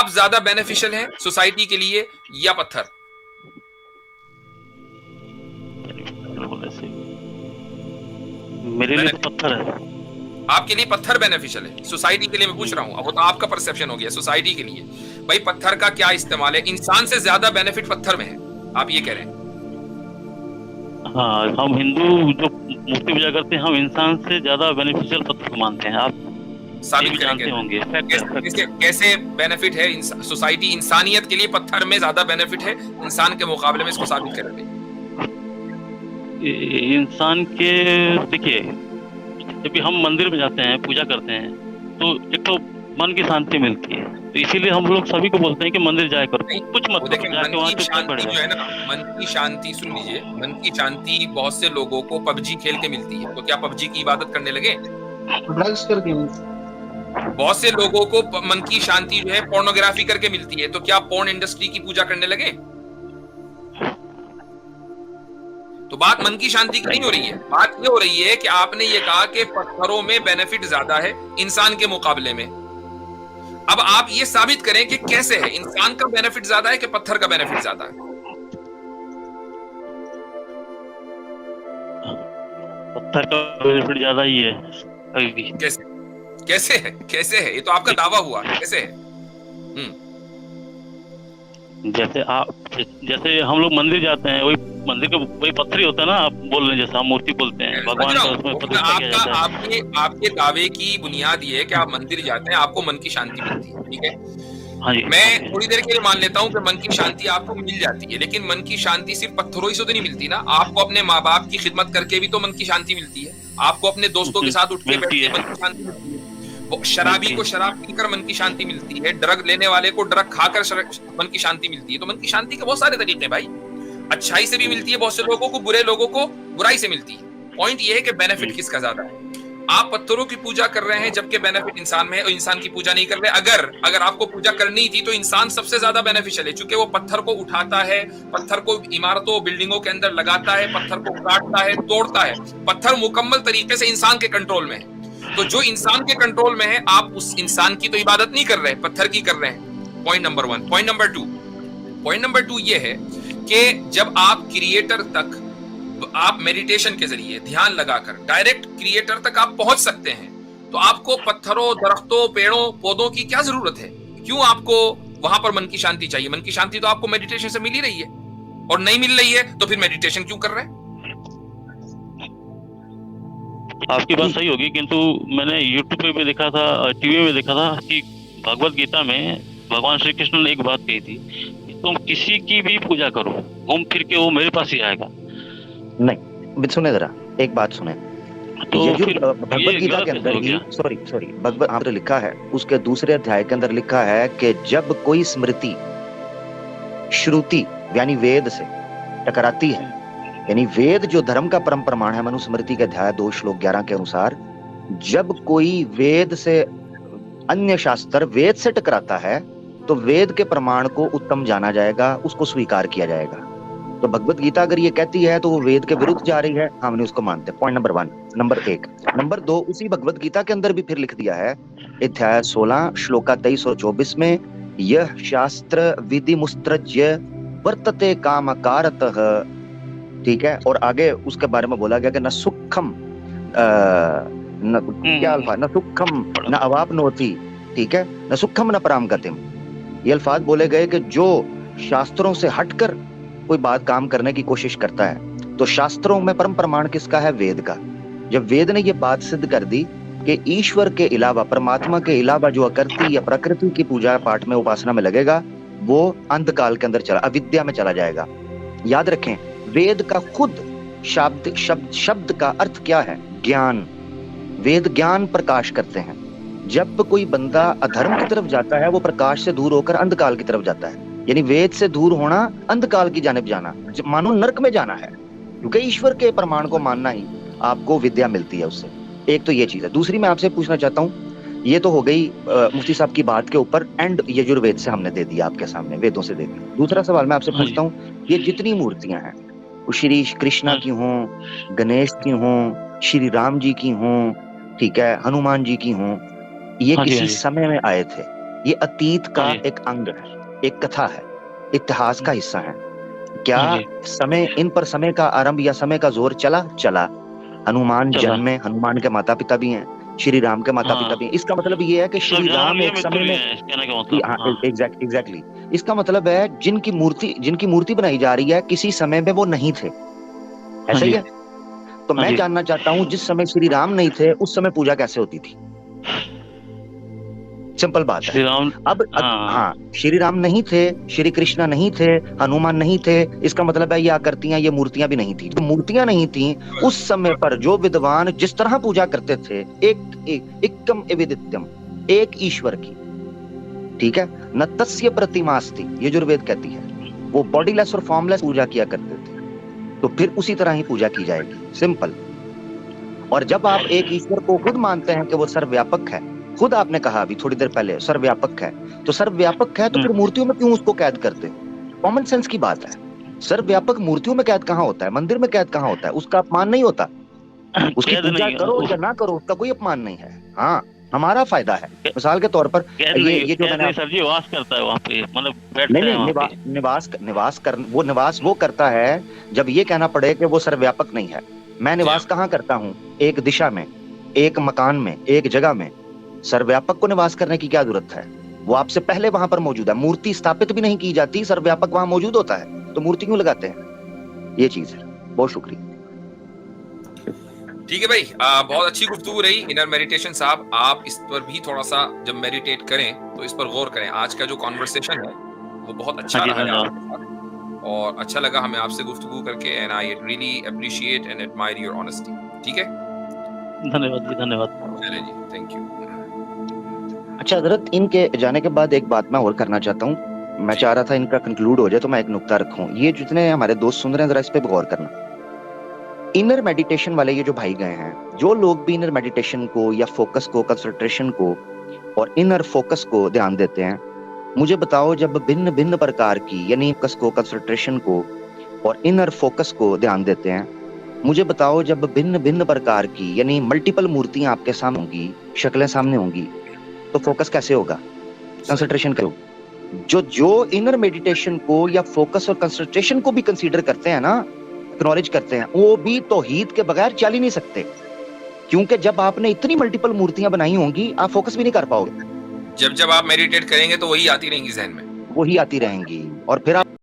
आप ज्यादा बेनिफिशियल हैं सोसाइटी के लिए या पत्थर? मेरे लिए तो पत्थर है। आपके लिए पत्थर बेनिफिशियल है, सोसाइटी के लिए मैं पूछ रहा हूँ। अब वो तो आपका परसेप्शन हो गया। सोसाइटी के लिए भाई पत्थर का क्या इस्तेमाल है? इंसान से ज्यादा बेनिफिट पत्थर में है, आप ये कह रहे हैं? हाँ, हम हिंदू जो मूर्ति पूजा करते हैं, हम इंसान से ज्यादा बेनिफिशियल पत्थर को मानते हैं। आप ये साबित भी करें जानते होंगे। फैक्ट है, फैक्ट है। कैसे बेनिफिट है सोसाइटी, इंसानियत के लिए पत्थर में ज्यादा बेनिफिट है इंसान के मुकाबले में, इसको साबित करेंगे। इंसान के, देखिए, जब भी हम मंदिर में जाते हैं, पूजा करते हैं, तो एक तो मन की शांति मिलती है। तो इसीलिए हम लोग सभी को बोलते हैं कि मंदिर जाया करो, कुछ मत वो करो, देखें, जाके वहां चुपचाप बैठ जो है जाओ। ना, मन की शांति, सुन लीजिए, मन की शांति बहुत से लोगों को पबजी खेल के मिलती है। तो क्या पबजी की इबादत करने लगे? ड्रग्स करके बहुत से लोगों को मन की शांति जो है पोर्नोग्राफी करके मिलती है। तो क्या पोर्न इंडस्ट्री की पूजा करने लगे? तो बात मन की शांति की नहीं हो रही है, बात ये हो रही है कि आपने ये कहा कि पत्थरों में बेनिफिट ज्यादा है इंसान के मुकाबले में। अब आप ये साबित करें कि कैसे है, इंसान का बेनिफिट ज्यादा है कि पत्थर का बेनिफिट ज्यादा है? पत्थर का बेनिफिट ज्यादा ही है अभी भी। कैसे कैसे है? कैसे है? ये तो आपका दावा हुआ, कैसे है? जैसे हम लोग मंदिर जाते हैं, वही मंदिर का वही पत्थर ही होता है ना। आप बोल रहे हैं, जैसे हम मूर्ति बोलते हैं, भगवान का उसमें प्रतिष्ठा किया जाता है। आपके दावे की बुनियाद ये है कि आप मंदिर जाते हैं, आपको मन की शांति मिलती है, ठीक है? हाँ जी। मैं थोड़ी देर के लिए मान लेता हूँ कि मन की शांति आपको मिल जाती है, लेकिन मन की शांति सिर्फ पत्थरों ही से तो नहीं मिलती ना। आपको अपने माँ बाप की खिदमत करके भी तो मन की शांति मिलती है। आपको अपने दोस्तों के साथ उठ के बैठ के मन की शांति मिलती है। शराबी को शराब पीकर मन की शांति मिलती है, ड्रग लेने वाले को ड्रग खाकर मन की शांति मिलती है। तो मन की शांति के बहुत सारे तरीके भाई, अच्छाई से भी मिलती है बहुत से लोगों को, बुरे लोगों को बुराई से मिलती है। पॉइंट ये है कि बेनिफिट किसका ज्यादा है। आप पत्थरों की पूजा कर रहे हैं जबकि बेनिफिट इंसान में है, और इंसान की पूजा नहीं कर रहे। अगर आपको पूजा करनी थी तो इंसान सबसे ज्यादा बेनिफिशियल है, क्योंकि वो पत्थर को उठाता है, पत्थर को इमारतों बिल्डिंगों के अंदर लगाता है, पत्थर को काटता है, तोड़ता है। पत्थर मुकम्मल तरीके से इंसान के कंट्रोल में है। तो जो इंसान के कंट्रोल में है, आप उस इंसान की तो इबादत नहीं कर रहे, पत्थर की कर रहे हैं। Point number 1। पॉइंट नंबर 2 ये है कि जब आप क्रिएटर तक, आप मेडिटेशन के जरिए ध्यान लगाकर डायरेक्ट क्रिएटर तक आप पहुंच सकते हैं, तो आपको पत्थरों, दरख्तों, पेड़ों, पौधों की क्या जरूरत है? क्यों आपको वहां पर मन की शांति चाहिए? मन की शांति तो आपको मेडिटेशन से मिल ही रही है, और नहीं मिल रही है तो फिर मेडिटेशन क्यों कर रहे हैं? आपकी बात सही होगी, किंतु मैंने यूट्यूब पे भी देखा था, टीवी में देखा था कि भगवत गीता में भगवान श्री कृष्ण ने एक बात कही थी कि तुम किसी की भी पूजा करो, घूम फिर के वो मेरे पास ही आएगा। नहीं, सुने जरा, एक बात सुने। तो ये जो फिर भगवत गीता के अंदर ही, सॉरी भगवत आपने लिखा है, उसके दूसरे अध्याय के अंदर लिखा है कि जब कोई स्मृति श्रुति यानी वेद से टकराती है, यानी वेद जो धर्म का परम प्रमाण है, मनुस्मृति के अध्याय 2 श्लोक 11 के अनुसार, जब कोई वेद से, अन्य शास्त्र वेद से टकराता है, तो वेद के प्रमाण को उत्तम जाना जाएगा, उसको स्वीकार किया जाएगा। तो भगवत गीता अगर ये कहती है तो वो वेद के विरुद्ध जा रही है, हमने उसको मानते हैं। Point number 1। नंबर 1। नंबर 2, उसी भगवत गीता के अंदर भी फिर लिख दिया है, अध्याय 16 श्लोका 23 और 24 में, यह शास्त्र विधि मुस्त्रज्य वर्तते कामकारतः, ठीक है। और आगे उसके बारे में बोला गया कि न सुखम न सुखम न अवापनोति, ठीक है, न सुखम न पराम गतिम। ये अल्फाज बोले गए कि जो शास्त्रों से हटकर कोई बात काम करने की कोशिश करता है, तो शास्त्रों में परम प्रमाण किसका है? वेद का। जब वेद ने ये बात सिद्ध कर दी कि ईश्वर के अलावा, परमात्मा के अलावा जो आकृति या प्रकृति की पूजा पाठ में, उपासना में लगेगा, वो अंधकाल के अंदर अविद्या में चला जाएगा। याद रखें, वेद का खुद शब्द का अर्थ क्या है? ज्ञान। वेद ज्ञान प्रकाश करते हैं। जब कोई बंदा अधर्म की तरफ जाता है, वो प्रकाश से दूर होकर अंधकाल की तरफ जाता है। यानी वेद से दूर होना, अंधकाल की जानिब जाना, मानो नरक में जाना है, क्योंकि ईश्वर के प्रमाण को मानना ही आपको विद्या मिलती है उससे। एक तो ये चीज है। दूसरी मैं आपसे पूछना चाहता हूँ, ये तो हो गई मुफ्ती साहब की बात के ऊपर, एंड यजुर्वेद से हमने दे दिया आपके सामने, वेदों से दे दिया। दूसरा सवाल मैं आपसे पूछता हूँ, ये जितनी मूर्तियां हैं, वो श्री कृष्णा की हों, गणेश की हों, श्री राम जी की हों, ठीक है, हनुमान जी की हों, ये किसी समय में आए थे, ये अतीत का हाँ जी। एक अंग है, एक कथा है, इतिहास का हिस्सा है। क्या हाँ जी। समय इन पर समय का आरंभ या समय का जोर चला? चला। हनुमान चला। जन्मे, हनुमान के माता पिता भी हैं, श्री राम के माता पिता हाँ। भी हैं। इसका मतलब ये है कि सब श्री जन्म राम लिए एक मृत्यु समय लिए में, हैं, कहने का मतलब। हाँ, हाँ। एग्जैक्टली इसका मतलब है जिनकी मूर्ति बनाई जा रही है किसी समय में वो नहीं थे, हाँ ऐसा ही जी। है। तो हाँ मैं जी। जानना चाहता हूं जिस समय श्री राम नहीं थे उस समय पूजा कैसे होती थी? सिंपल बात है। श्री राम। हाँ। हाँ, श्री राम नहीं थे, श्री कृष्ण नहीं थे, हनुमान नहीं थे, इसका मतलब है ये आकृतियां, ये मूर्तियां भी नहीं थी। जो मूर्तियां नहीं थी उस समय पर जो विद्वान जिस तरह पूजा करते थे, एकम एविदित्यम, एक ईश्वर की, ठीक है, न तस्य प्रतिमास्ति, ये जुर्वेद कहती है, वो बॉडीलेस और फॉर्मलेस पूजा किया करते थे। तो फिर उसी तरह ही पूजा की जाएगी, सिंपल। और जब आप एक ईश्वर को खुद मानते हैं कि वो सर्वव्यापक है, खुद आपने कहा अभी थोड़ी देर पहले सर्वव्यापक है, तो सर्वव्यापक है तो फिर मूर्तियों में क्यों उसको कैद करते हो? कॉमन सेंस की बात है। सर्वव्यापक मूर्तियों में कैद कहाँ होता है? मंदिर में कैद कहाँ होता है? उसका अपमान नहीं होता। उसकी कैद पूजा नहीं करो या ना करो, उसका कोई अपमान नहीं है। हाँ, हमारा फायदा है। मिसाल के तौर पर ये जो मैंने सर जी वास करता है वहाँ पे, मतलब बैठते नहीं हैं नहीं वहाँ पे। निवास वो करता है जब ये कहना पड़े कि वो सर्वव्यापक नहीं है। मैं निवास कहाँ करता हूँ? एक दिशा में, एक मकान में, एक जगह में। सर्वव्यापक को निवास करने की क्या जरूरत है? वो आपसे पहले वहां पर मौजूद है। मूर्ति स्थापित भी नहीं की जाती, सर्वव्यापक वहां मौजूद होता है, तो मूर्ति क्यों लगाते हैं? ये चीज है। बहुत शुक्रिया। ठीक है भाई, बहुत अच्छी गुफ्तगू रही इनर मेडिटेशन साहब। आप इस पर भी थोड़ा सा जब मेडिटेट करें तो इस पर गौर करें। आज का जो कॉन्वर्सेशन है वो बहुत अच्छा हाँ जी, रहा है धन्यवाद। आपके साथ, और अच्छा लगा हमें आपसे गुफ्तगू करके, and I really appreciate and admire your honesty. ठीक है, धन्यवाद जी, धन्यवाद। चलें जी, थैंक यू। अच्छा हजरत, इनके जाने के बाद एक बात मैं और करना चाहता हूँ। मैं जी। चाह रहा था इनका कंक्लूड हो जाए तो मैं एक नुक्ता रखूं। ये जितने हमारे दोस्त सुन रहे हैं जरा इस पे भी गौर करना। इनर मेडिटेशन वाले ये जो भाई गए हैं, जो लोग भी इनर मेडिटेशन को या फोकस को, कंसंट्रेशन को और इनर फोकस को ध्यान देते हैं, मुझे बताओ जब भिन्न भिन्न प्रकार की यानी फोकस को, कंसंट्रेशन को और इनर फोकस को ध्यान देते हैं, मुझे बताओ जब भिन्न भिन्न प्रकार की यानी मल्टीपल मूर्तियां आपके सामने होंगी, शक्लें सामने होंगी, तो फोकस कैसे होगा? कंसंट्रेशन करो। जो इनर मेडिटेशन को या फोकस और कंसंट्रेशन को भी कंसीडर करते हैं ना, एक्नॉलेज करते हैं, वो भी तौहीद के बगैर चल ही नहीं सकते। क्योंकि जब आपने इतनी मल्टीपल मूर्तियां बनाई होंगी, आप फोकस भी नहीं कर पाओगे। जब जब आप मेडिटेट करेंगे तो वही आती रहेंगी जहन में। वही आती रहेंगी और फिर आप